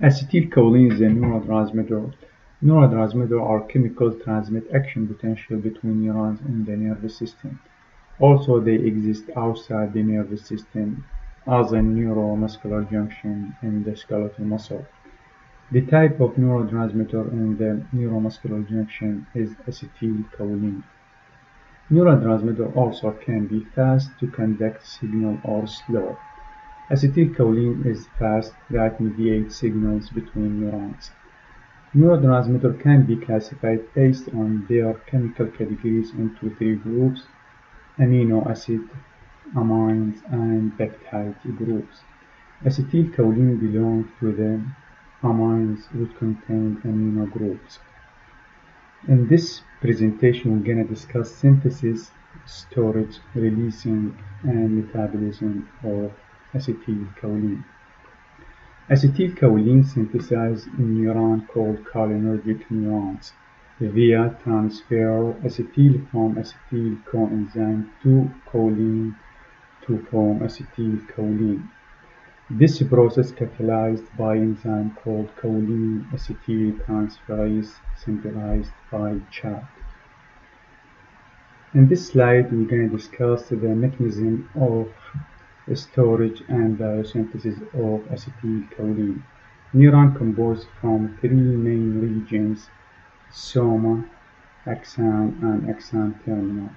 Acetylcholine is a neurotransmitter. Neurotransmitters are chemicals transmit action potential between neurons in the nervous system. Also, they exist outside the nervous system as a neuromuscular junction in the skeletal muscle. The type of neurotransmitter in the neuromuscular junction is acetylcholine. Neurotransmitter also can be fast to conduct signal or slow. Acetylcholine is fast that mediates signals between neurons. Neurotransmitters can be classified based on their chemical categories into three groups: amino acid, amines, and peptide groups. Acetylcholine belongs to the amines which contain amino groups. In this presentation, we're going to discuss synthesis, storage, releasing, and metabolism of acetylcholine. Acetylcholine synthesizes in neurons called cholinergic neurons via transfer acetyl from acetyl coenzyme to choline to form acetylcholine. This process catalyzed by enzyme called choline acetyltransferase synthesized by Chad. In this slide, we're going to discuss the mechanism of storage and biosynthesis of acetylcholine. Neuron composed from three main regions: soma, axon, and axon terminal.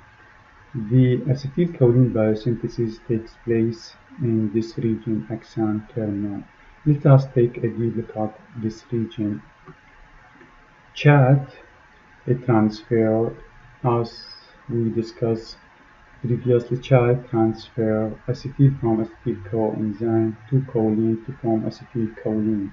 The acetylcholine biosynthesis takes place in this region, axon terminal. Let us take a deep look at this region. Chat transfer, as we discussed previously, chat transfer acetyl from acetyl coenzyme to choline to form acetylcholine.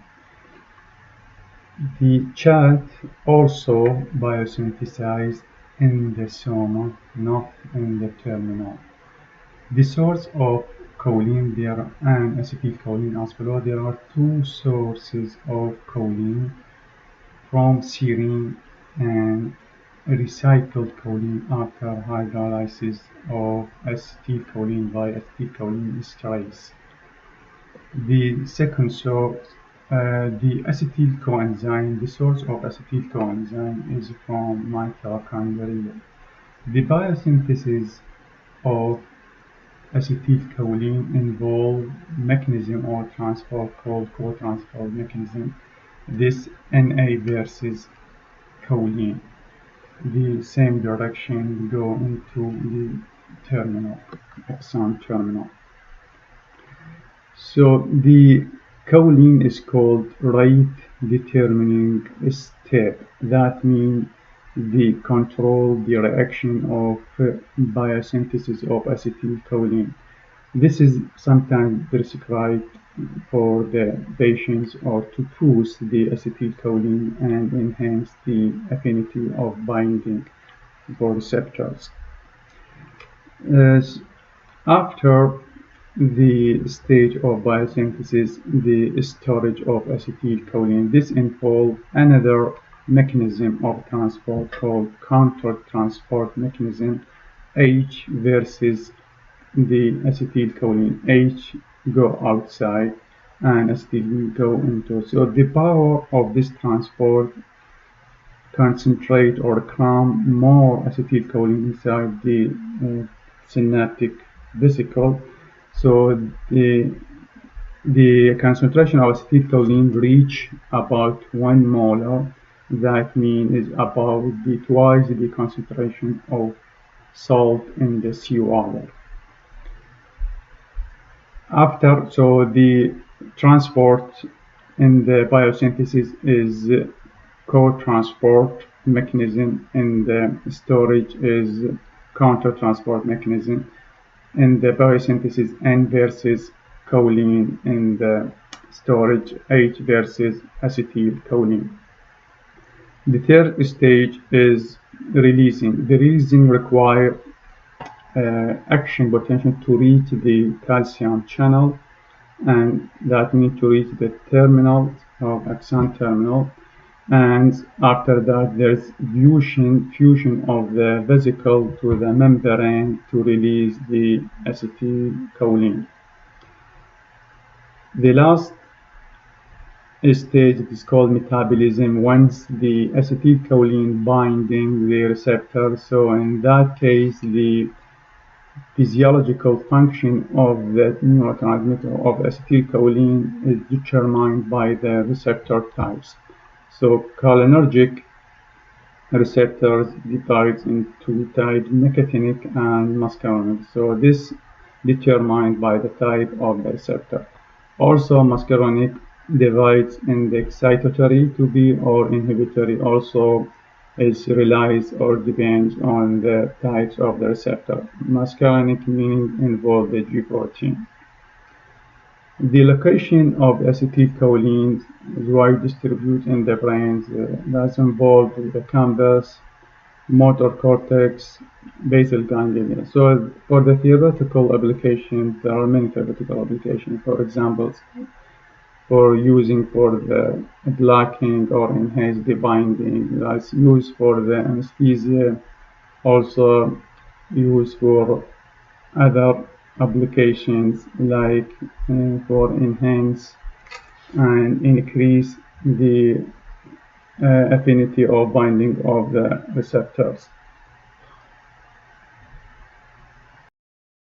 The chat also biosynthesized in the soma, not in the terminal. The source of choline there and acetylcholine as below. There are two sources of choline from serine and recycled choline after hydrolysis of acetylcholine by acetylcholine esterase. The second source, the acetyl coenzyme, the source of acetyl coenzyme is from mitochondria. The biosynthesis of acetylcholine involve mechanism or transport called co-transport mechanism. This Na versus choline, the same direction go into the terminal, axon terminal. So the choline is called rate determining step. That means the control the reaction of biosynthesis of acetylcholine. This is sometimes prescribed for the patients or to boost the acetylcholine and enhance the affinity of binding for receptors. After the stage of biosynthesis, the storage of acetylcholine, this involves another mechanism of transport called counter-transport mechanism. H versus the acetylcholine. H go outside and acetyl go into. So the power of this transport concentrate or cram more acetylcholine inside the synaptic vesicle. So the concentration of acetylcholine reach about 1 molar. That means is about twice the concentration of salt in the seawater. So the transport in the biosynthesis is co-transport mechanism, and the storage is counter-transport mechanism. In the biosynthesis, N versus choline, in the storage, H versus acetylcholine. The third stage is releasing. The releasing requires action potential to reach the calcium channel, and that means to reach the terminal of axon terminal, and after that there's fusion of the vesicle to the membrane to release the acetylcholine. The last stage. It is called metabolism. Once the acetylcholine binding the receptor, so in that case the physiological function of the neurotransmitter of acetylcholine is determined by the receptor types. So cholinergic receptors divides into type nicotinic and muscarinic. So this determined by the type of the receptor. Also muscarinic divides in the excitatory to be or inhibitory. Also is relies or depends on the types of the receptor. Muscarinic meaning involve the G protein. The location of acetylcholine is wide distributed in the brain. That's involved with the campus, motor cortex, basal ganglia. So for the theoretical application, there are many theoretical applications. For example, for using for the blocking or enhance the binding, that's used for the anesthesia, also used for other applications like for enhance and increase the affinity or binding of the receptors.